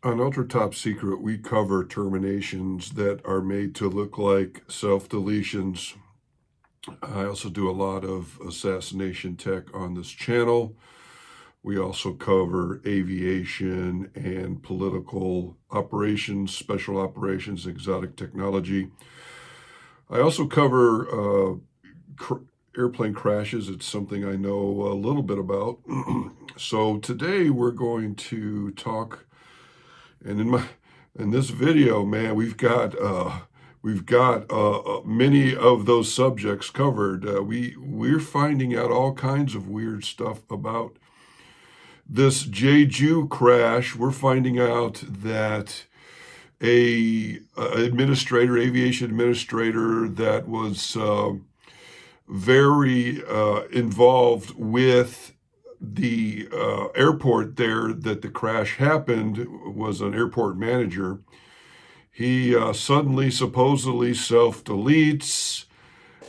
On Ultra Top Secret, we cover terminations that are made to look like self-deletions. I also do a lot of assassination tech on this channel. We also cover aviation and political operations, special operations, exotic technology. I also cover airplane crashes. It's something I know a little bit about. So today we're going to talk, and in this video, man, we've got many of those subjects covered. We're finding out all kinds of weird stuff about this JeJu crash. We're finding out that aviation administrator that was very involved with the airport there that the crash happened was an airport manager. He suddenly supposedly self-deletes.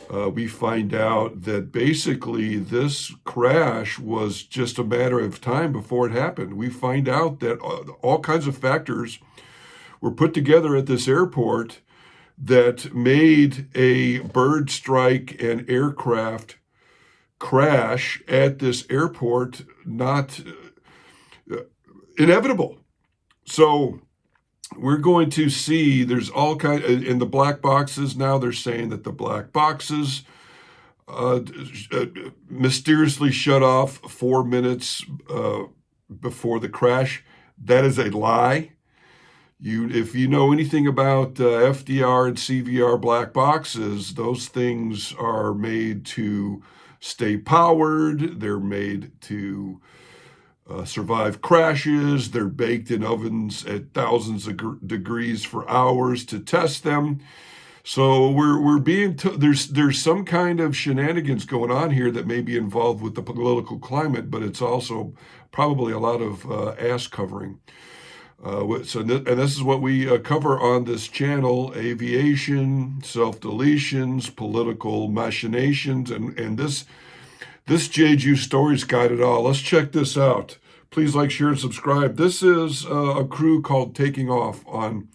We find out that basically this crash was just a matter of time before it happened. We find out that all kinds of factors were put together at this airport that made a bird strike and aircraft crash at this airport not inevitable. So we're going to see there's all kinds in the black boxes. Now they're saying that the black boxes mysteriously shut off 4 minutes before the crash. That is a lie. If you know anything about FDR and CVR black boxes, those things are made to stay powered. They're made to survive crashes. They're baked in ovens at thousands of degrees for hours to test them. So we're being there's some kind of shenanigans going on here that may be involved with the political climate, but it's also probably a lot of ass covering. And this is what we cover on this channel: aviation, self-deletions, political machinations, and this JeJu story's got it all. Let's check this out. Please like, share, and subscribe. This is a crew called Taking Off on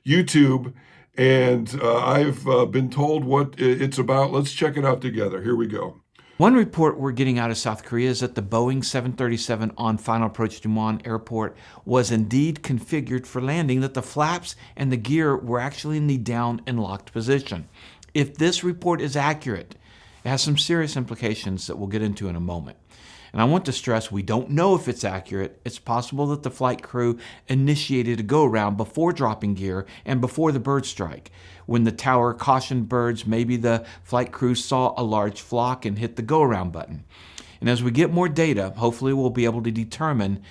YouTube, and I've been told what it's about. Let's check it out together. Here we go. One report we're getting out of South Korea is that the Boeing 737 on final approach to Muon Airport was indeed configured for landing, that the flaps and the gear were actually in the down and locked position. If this report is accurate, it has some serious implications that we'll get into in a moment. And I want to stress, we don't know if it's accurate. It's possible that the flight crew initiated a go-around before dropping gear and before the bird strike. When the tower cautioned birds, maybe the flight crew saw a large flock and hit the go-around button. And as we get more data, hopefully we'll be able to determine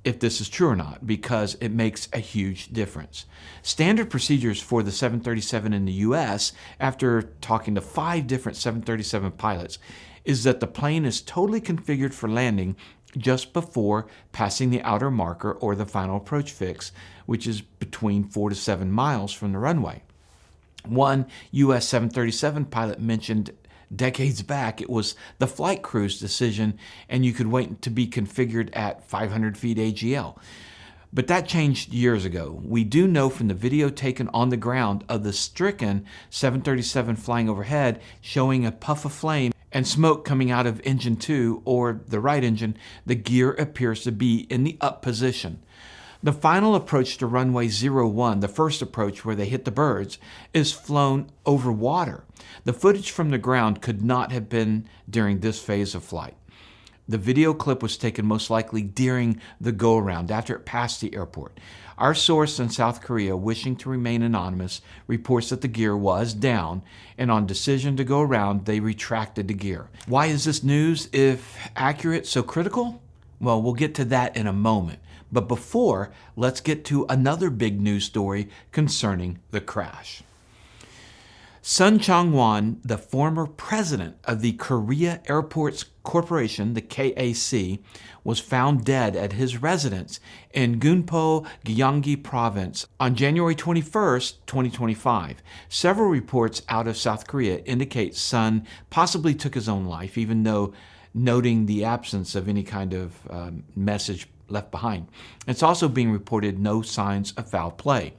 if this is true or not, because it makes a huge difference. Standard procedures for the 737 in the US, after talking to 5 different 737 pilots, is that the plane is totally configured for landing just before passing the outer marker or the final approach fix, which is between 4 to 7 miles from the runway. One US 737 pilot mentioned decades back it was the flight crew's decision, and you could wait to be configured at 500 feet AGL. But that changed years ago. We do know from the video taken on the ground of the stricken 737 flying overhead showing a puff of flame and smoke coming out of engine 2, or the right engine, the gear appears to be in the up position. The final approach to runway 01, the first approach where they hit the birds, is flown over water. The footage from the ground could not have been during this phase of flight. The video clip was taken most likely during the go-around, after it passed the airport. Our source in South Korea, wishing to remain anonymous, reports that the gear was down, and on decision to go around, they retracted the gear. Why is this news, if accurate, so critical? Well, we'll get to that in a moment. But before, let's get to another big news story concerning the crash. Sun Chang-won, the former president of the Korea Airports Corporation, the KAC, was found dead at his residence in Gunpo, Gyeonggi Province on January 21st, 2025. Several reports out of South Korea indicate Sun possibly took his own life, even though noting the absence of any kind of message left behind. It's also being reported no signs of foul play.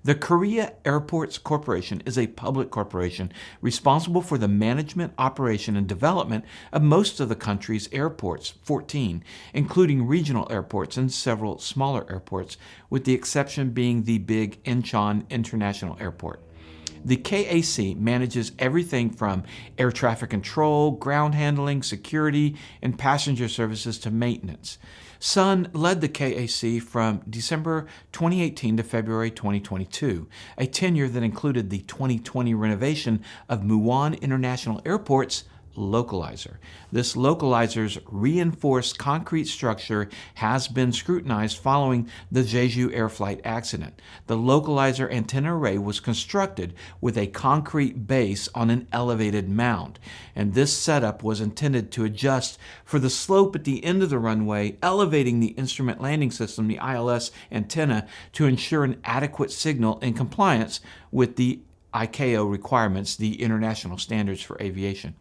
The Korea Airports Corporation is a public corporation responsible for the management, operation, and development of most of the country's airports, 14, including regional airports and several smaller airports, with the exception being the big Incheon International Airport. The KAC manages everything from air traffic control, ground handling, security, and passenger services to maintenance. Sun led the KAC from December 2018 to February 2022, a tenure that included the 2020 renovation of Muwon International Airport's localizer. This localizer's reinforced concrete structure has been scrutinized following the JeJu air flight accident. The localizer antenna array was constructed with a concrete base on an elevated mound, and this setup was intended to adjust for the slope at the end of the runway, elevating the instrument landing system, the ILS antenna, to ensure an adequate signal in compliance with the ICAO requirements, the international standards for aviation.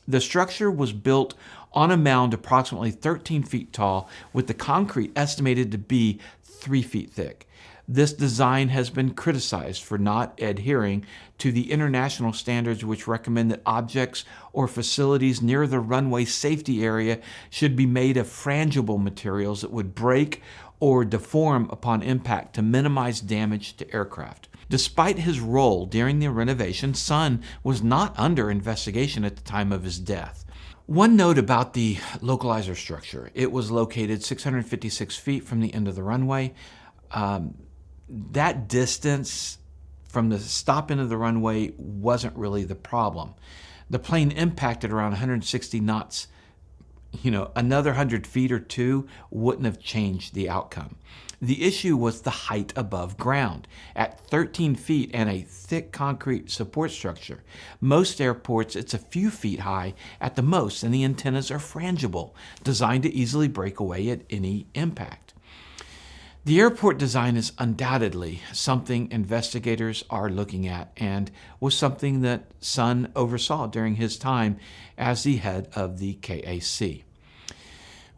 The structure was built on a mound approximately 13 feet tall, with the concrete estimated to be 3 feet thick. This design has been criticized for not adhering to the international standards, which recommend that objects or facilities near the runway safety area should be made of frangible materials that would break or deform upon impact to minimize damage to aircraft. Despite his role during the renovation, Sun was not under investigation at the time of his death. One note about the localizer structure: it was located 656 feet from the end of the runway. That distance from the stop end of the runway wasn't really the problem. The plane impacted around 160 knots. Another 100 feet or two wouldn't have changed the outcome. The issue was the height above ground. At 13 feet and a thick concrete support structure, most airports it's a few feet high at the most, and the antennas are frangible, designed to easily break away at any impact. The airport design is undoubtedly something investigators are looking at, and was something that Sun oversaw during his time as the head of the KAC.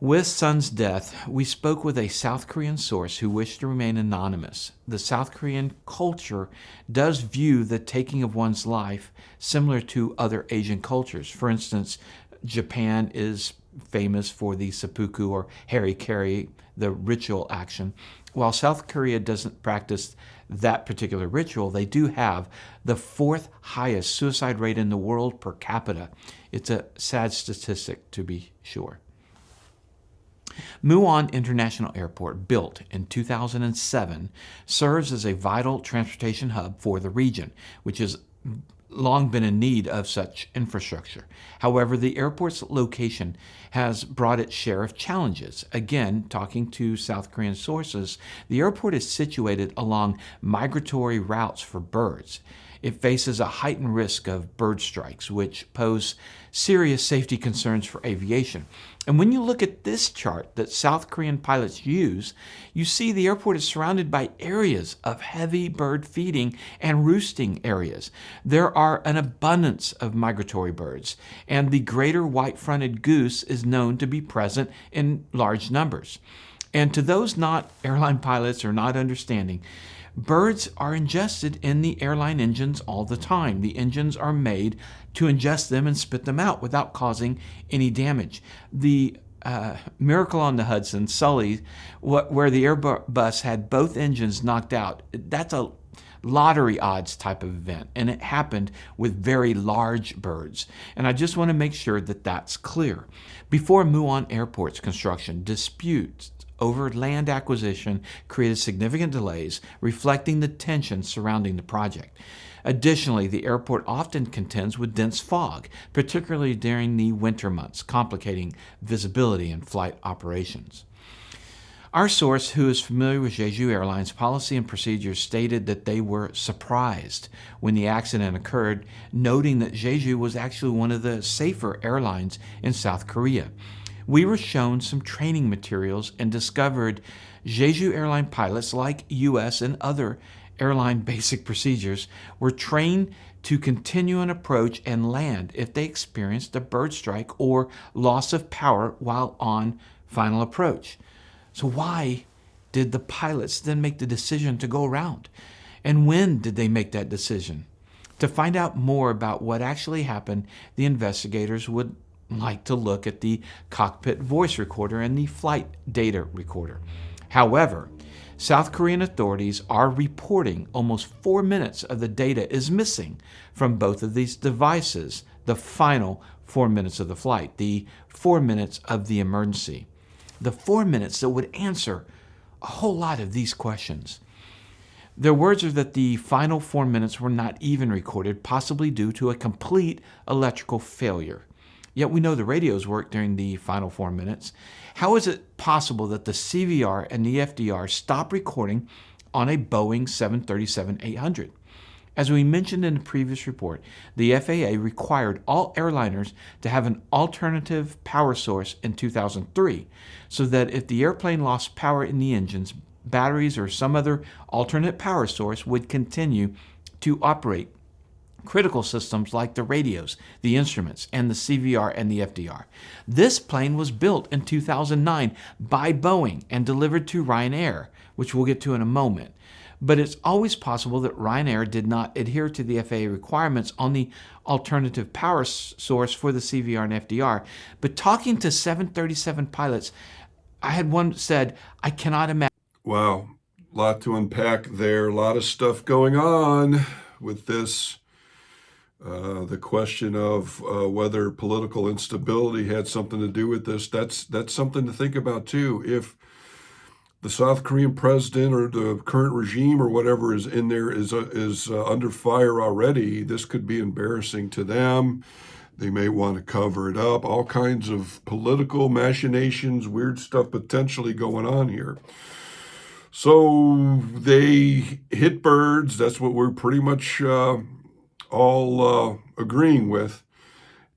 With Sun's death, we spoke with a South Korean source who wished to remain anonymous. The South Korean culture does view the taking of one's life similar to other Asian cultures. For instance, Japan is famous for the seppuku or harikari, the ritual action. While South Korea doesn't practice that particular ritual, they do have the 4th highest suicide rate in the world per capita. It's a sad statistic, to be sure. Muwon International Airport, built in 2007, serves as a vital transportation hub for the region, which has long been in need of such infrastructure. However, the airport's location has brought its share of challenges. Again, talking to South Korean sources, the airport is situated along migratory routes for birds. It faces a heightened risk of bird strikes, which pose serious safety concerns for aviation. And when you look at this chart that South Korean pilots use, you see the airport is surrounded by areas of heavy bird feeding and roosting areas. There are an abundance of migratory birds, and the greater white-fronted goose is known to be present in large numbers. And to those not airline pilots or not understanding, birds are ingested in the airline engines all the time. The engines are made to ingest them and spit them out without causing any damage. The Miracle on the Hudson, Sully, where the Airbus had both engines knocked out, that's a lottery odds type of event, and it happened with very large birds. And I just want to make sure that that's clear. Before Muwon Airport's construction, disputes over land acquisition created significant delays, reflecting the tension surrounding the project. Additionally, the airport often contends with dense fog, particularly during the winter months, complicating visibility and flight operations. Our source, who is familiar with JeJu Airlines policy and procedures, stated that they were surprised when the accident occurred, noting that JeJu was actually one of the safer airlines in South Korea. We were shown some training materials and discovered JeJu airline pilots, like U.S. and other airline basic procedures, were trained to continue an approach and land if they experienced a bird strike or loss of power while on final approach. So why did the pilots then make the decision to go around? And when did they make that decision? To find out more about what actually happened, the investigators would like to look at the cockpit voice recorder and the flight data recorder. However, South Korean authorities are reporting almost 4 minutes of the data is missing from both of these devices, the final 4 minutes of the flight, the 4 minutes of the emergency. The 4 minutes that would answer a whole lot of these questions. Their words are that the final 4 minutes were not even recorded, possibly due to a complete electrical failure. Yet we know the radios worked during the final 4 minutes. How is it possible that the CVR and the FDR stopped recording on a Boeing 737-800? As we mentioned in the previous report, the FAA required all airliners to have an alternative power source in 2003, so that if the airplane lost power in the engines, batteries or some other alternate power source would continue to operate critical systems like the radios, the instruments, and the CVR and the FDR. This plane was built in 2009 by Boeing and delivered to Ryanair, which we'll get to in a moment. But it's always possible that Ryanair did not adhere to the FAA requirements on the alternative power source for the CVR and FDR. But talking to 737 pilots, I had one said, I cannot imagine. Wow, a lot to unpack there, a lot of stuff going on with this. The question of whether political instability had something to do with this, that's something to think about too. If the South Korean president or the current regime or whatever is in there is under fire already, this could be embarrassing to them. They may want to cover it up. All kinds of political machinations, weird stuff potentially going on here. So they hit birds. That's what we're pretty much all agreeing with.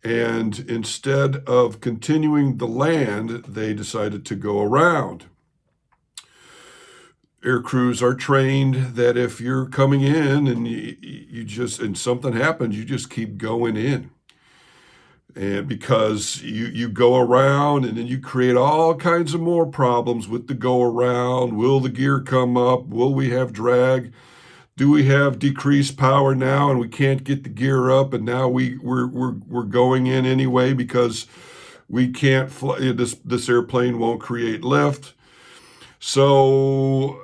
And instead of continuing the land, they decided to go around. Air crews are trained that if you're coming in and and something happens, you just keep going in. And because you go around and then you create all kinds of more problems with the go around. Will the gear come up? Will we have drag? Do we have decreased power now and we can't get the gear up, and now we're going in anyway because we can't fly, this airplane won't create lift. So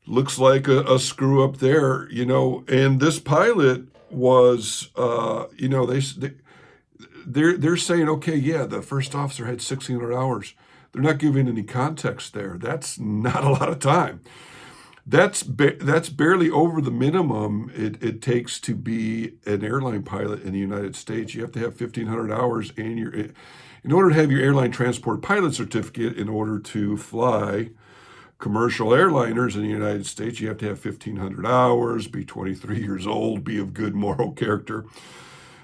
looks like a screw up there, and this pilot was they're saying, okay, yeah, the first officer had 1,600 hours. They're not giving any context there. That's not a lot of time. That's barely over the minimum it takes to be an airline pilot in the United States. You have to have 1,500 hours, and in order to have your airline transport pilot certificate, in order to fly commercial airliners in the United States, you have to have 1,500 hours, be 23 years old, be of good moral character.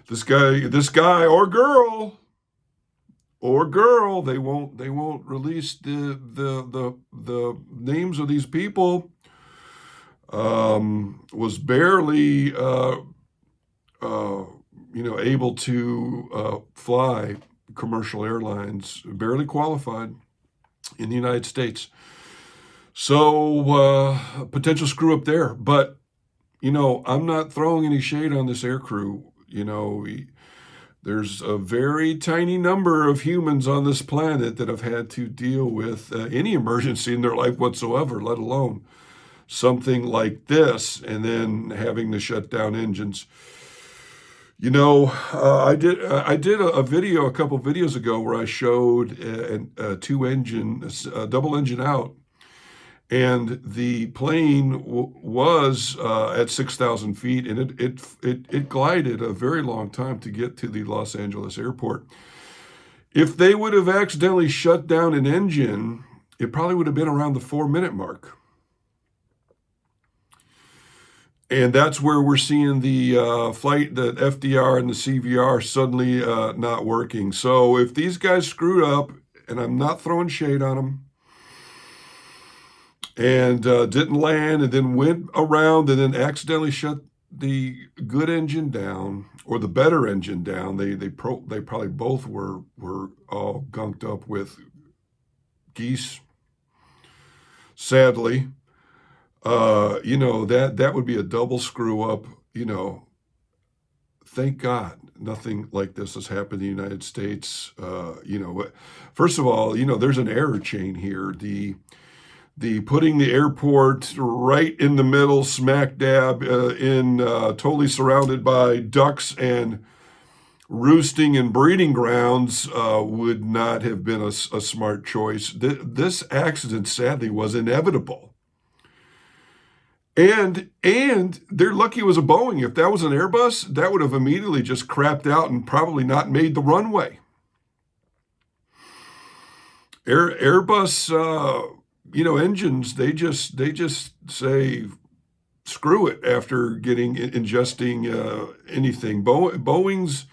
This guy or girl, they won't release the names of these people. Was barely able to fly commercial airlines, barely qualified in the United States. So potential screw up there. But I'm not throwing any shade on this air crew. There's a very tiny number of humans on this planet that have had to deal with any emergency in their life whatsoever, let alone something like this, and then having to shut down engines. I did a video a couple videos ago where I showed a double engine out, and the plane was at 6,000 feet, and it glided a very long time to get to the Los Angeles airport. If they would have accidentally shut down an engine, it probably would have been around the 4-minute mark. And that's where we're seeing the the FDR and the CVR suddenly not working. So if these guys screwed up, and I'm not throwing shade on them, and didn't land and then went around and then accidentally shut the good engine down or the better engine down, they probably both were all gunked up with geese. Sadly, that would be a double screw up. Thank God nothing like this has happened in the United States. First of all, there's an error chain here. The putting the airport right in the middle, smack dab, totally surrounded by ducks and roosting and breeding grounds would not have been a smart choice. This accident, sadly, was inevitable. And they're lucky it was a Boeing. If that was an Airbus, that would have immediately just crapped out and probably not made the runway. Airbus, engines, they just say screw it after ingesting anything. Boeing's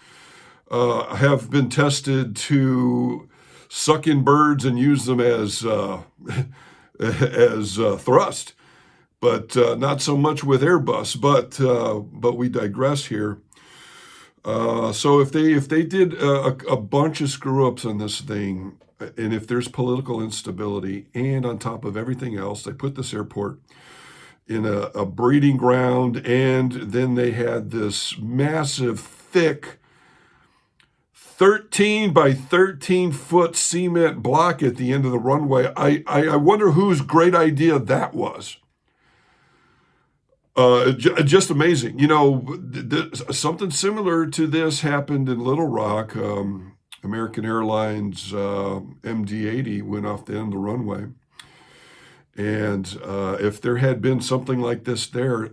have been tested to suck in birds and use them as thrust, but not so much with Airbus. But we digress here. So if they did a bunch of screw ups on this thing, and if there's political instability, and on top of everything else, they put this airport in a breeding ground, and then they had this massive, thick 13 by 13 foot cement block at the end of the runway. I wonder whose great idea that was. Just amazing. Something similar to this happened in Little Rock. American Airlines MD-80 went off the end of the runway. And if there had been something like this there,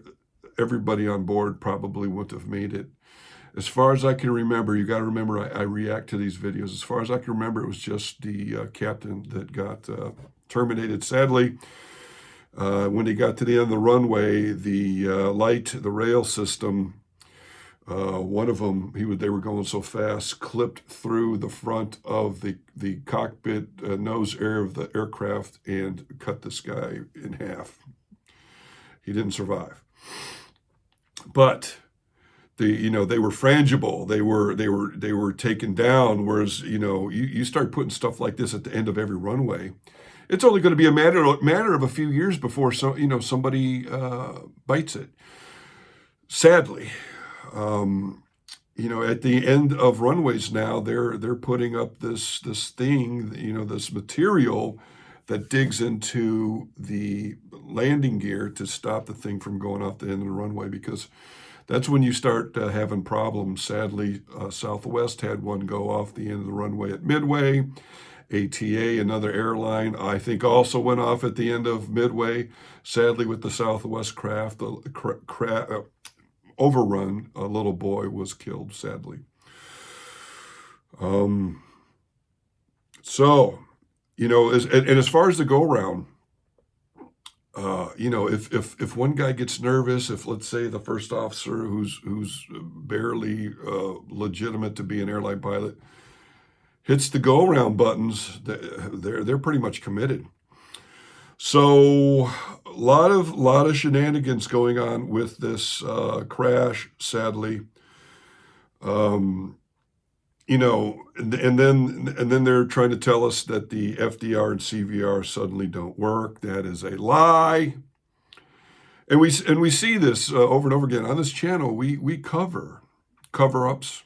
everybody on board probably wouldn't have made it. As far as I can remember, you got to remember, I react to these videos. As far as I can remember, it was just the captain that got terminated. Sadly, when he got to the end of the runway, the rail system, one of them, they were going so fast, clipped through the front of the cockpit nose area of the aircraft and cut this guy in half. He didn't survive, but they were frangible. They were taken down. Whereas you start putting stuff like this at the end of every runway, it's only going to be a matter of a few years before somebody bites it. Sadly, at the end of runways now, they're putting up this thing, this material that digs into the landing gear to stop the thing from going off the end of the runway, because that's when you start having problems. Sadly, Southwest had one go off the end of the runway at Midway. ATA, another airline, I think also went off at the end of Midway. Sadly, with the Southwest craft, overrun, a little boy was killed, sadly. As far as the go-round, if one guy gets nervous, if let's say the first officer who's barely legitimate to be an airline pilot hits the go-round buttons, they're pretty much committed. So a lot of shenanigans going on with this crash, sadly. And then they're trying to tell us that the FDR and CVR suddenly don't work. That is a lie. And we see this over and over again on this channel. We cover-ups,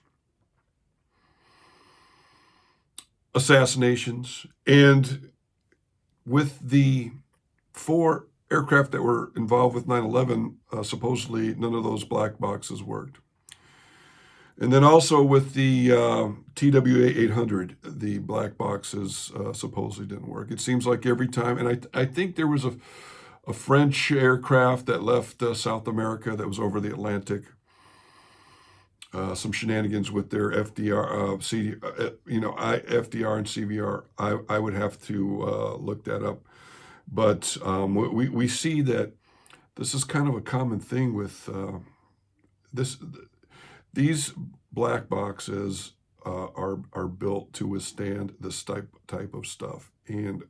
assassinations, and with the 4 aircraft that were involved with 9/11, supposedly none of those black boxes worked. And then also with the TWA 800, the black boxes supposedly didn't work. It seems like every time, and I think there was a French aircraft that left South America that was over the Atlantic. Some shenanigans with their FDR, FDR and CVR. I would have to look that up. But we see that this is kind of a common thing with these black boxes are built to withstand this type of stuff. And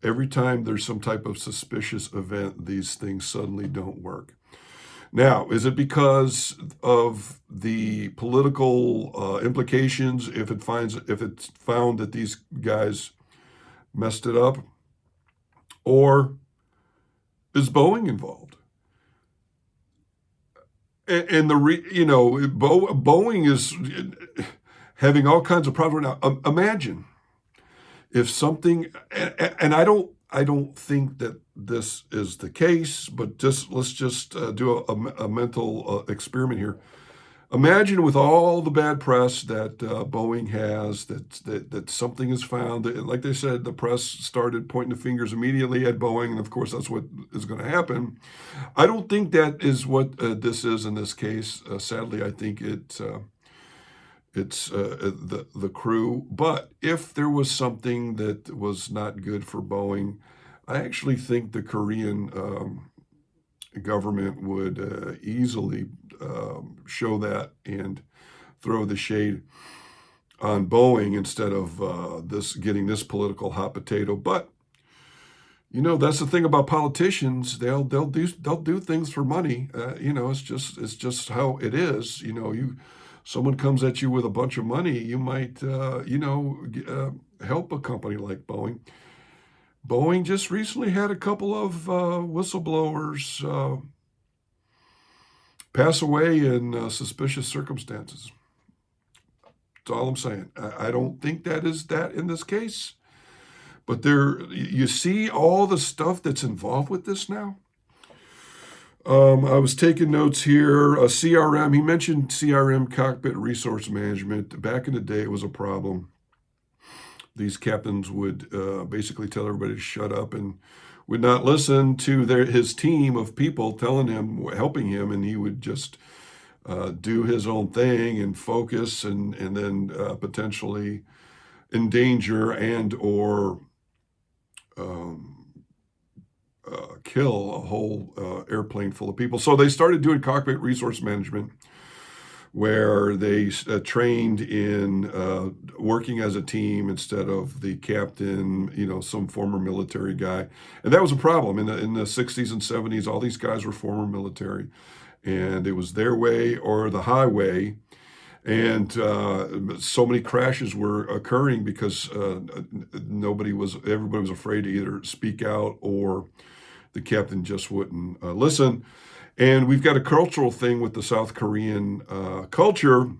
every time there's some type of suspicious event, these things suddenly don't work. Now, is it because of the political implications if it's found that these guys messed it up? Or is Boeing involved? And Boeing is having all kinds of problems now. Imagine if something, and I don't think that this is the case, but let's just do a mental experiment here. Imagine with all the bad press that Boeing has, that something is found. Like they said, the press started pointing the fingers immediately at Boeing, and of course that's what is going to happen. I don't think that is what this is in this case. Sadly, I think it's the crew. But if there was something that was not good for Boeing, I actually think the Korean government would easily show that and throw the shade on Boeing instead of getting this political hot potato. But that's the thing about politicians. They'll do things for money. It's just how it is. Someone comes at you with a bunch of money, you might help a company like Boeing. Boeing just recently had a couple of whistleblowers pass away in suspicious circumstances. That's all I'm saying. I don't think that is that in this case. But you see all the stuff that's involved with this now. I was taking notes here. CRM, he mentioned CRM, cockpit resource management. Back in the day, it was a problem. These captains would basically tell everybody to shut up and would not listen to his team of people telling him, helping him, and he would just do his own thing and focus and then potentially endanger and or kill a whole airplane full of people. So they started doing cockpit resource management, where they trained in working as a team instead of the captain, some former military guy. And that was a problem. In the 60s and 70s, all these guys were former military, and it was their way or the highway. And so many crashes were occurring because everybody was afraid to either speak out or the captain just wouldn't listen. And we've got a cultural thing with the South Korean culture.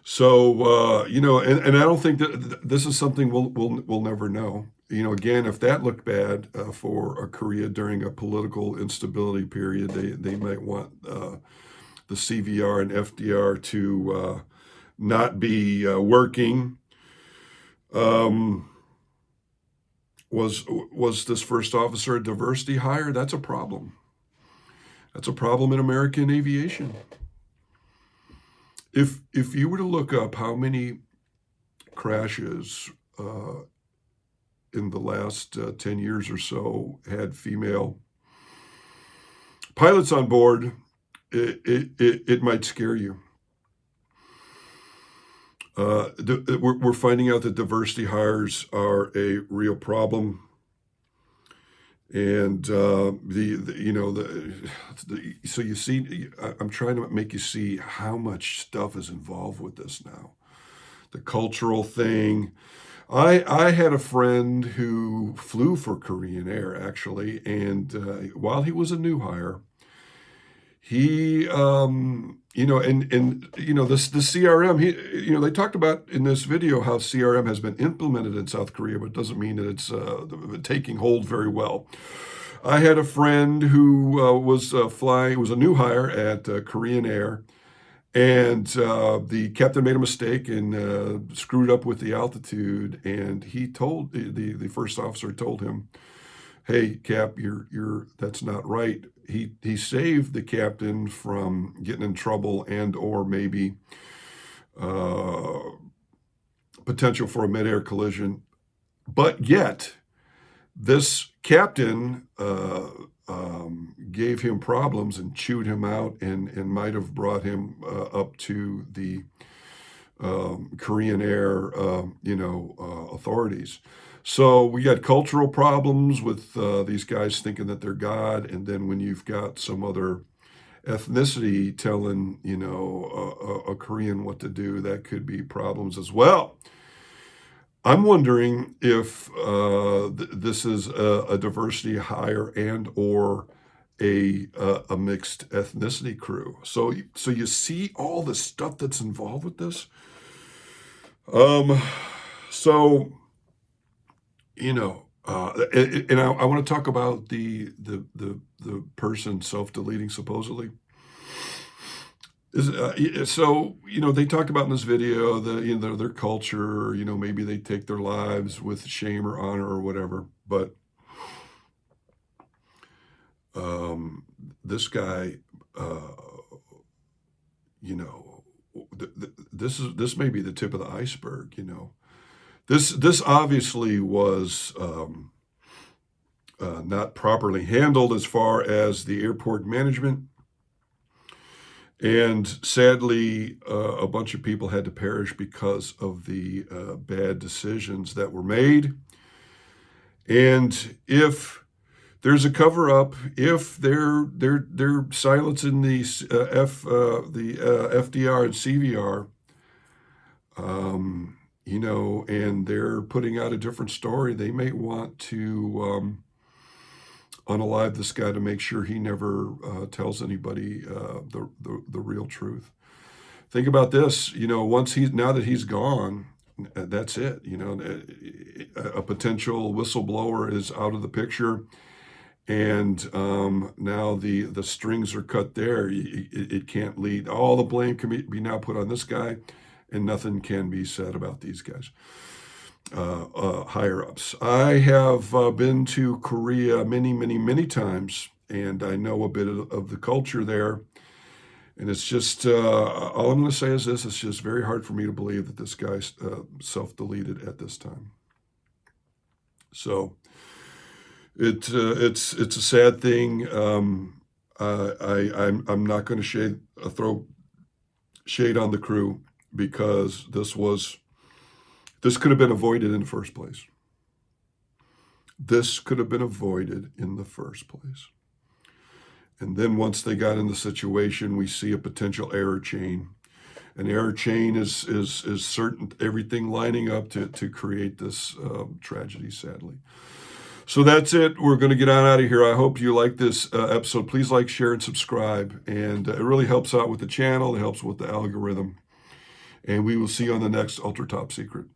So, and I don't think that this is something we'll never know. Again, if that looked bad for Korea during a political instability period, they might want the CVR and FDR to not be working. Was this first officer a diversity hire? That's a problem. That's a problem in American aviation. If you were to look up how many crashes in the last 10 years or so had female pilots on board, it might scare you. We're finding out that diversity hires are a real problem. And so you see, I'm trying to make you see how much stuff is involved with this now. The cultural thing. I had a friend who flew for Korean Air, actually, and while he was a new hire, he, the CRM, they talked about in this video how CRM has been implemented in South Korea, but it doesn't mean that it's taking hold very well. I had a friend who was a new hire at Korean Air, and the captain made a mistake and screwed up with the altitude, and he told the first officer told him, "Hey, Cap, that's not right." He saved the captain from getting in trouble and or maybe potential for a midair collision. But yet, this captain gave him problems and chewed him out and might have brought him up to the Korean Air, authorities. So we got cultural problems with these guys thinking that they're God, and then when you've got some other ethnicity telling a Korean what to do, that could be problems as well. I'm wondering if this is a diversity hire and or a mixed ethnicity crew. So you see all the stuff that's involved with this. Um, so and I want to talk about the person self-deleting supposedly. So they talk about in this video the their culture. Maybe they take their lives with shame or honor or whatever. But this guy, uh, you know, this may be the tip of the iceberg. This obviously was not properly handled as far as the airport management. And sadly, a bunch of people had to perish because of the bad decisions that were made. And if there's a cover up, if they're silencing the FDR and CVR, and they're putting out a different story, they may want to unalive this guy to make sure he never tells anybody the real truth. Think about this. Now that he's gone, that's it. A potential whistleblower is out of the picture, and now the strings are cut there. It can't lead. All the blame can be now put on this guy, and nothing can be said about these guys. Higher ups. I have been to Korea many, many, many times, and I know a bit of the culture there. And it's just, all I'm going to say is this: it's just very hard for me to believe that this guy self-deleted at this time. So it's a sad thing. I'm not going to throw shade on the crew, because this could have been avoided in the first place. This could have been avoided in the first place. And then once they got in the situation, we see a potential error chain. An error chain is certain, everything lining up to create this tragedy, sadly. So that's it. We're going to get on out of here. I hope you like this episode. Please like, share, and subscribe. And it really helps out with the channel. It helps with the algorithm. And we will see you on the next Ultra Top Secret.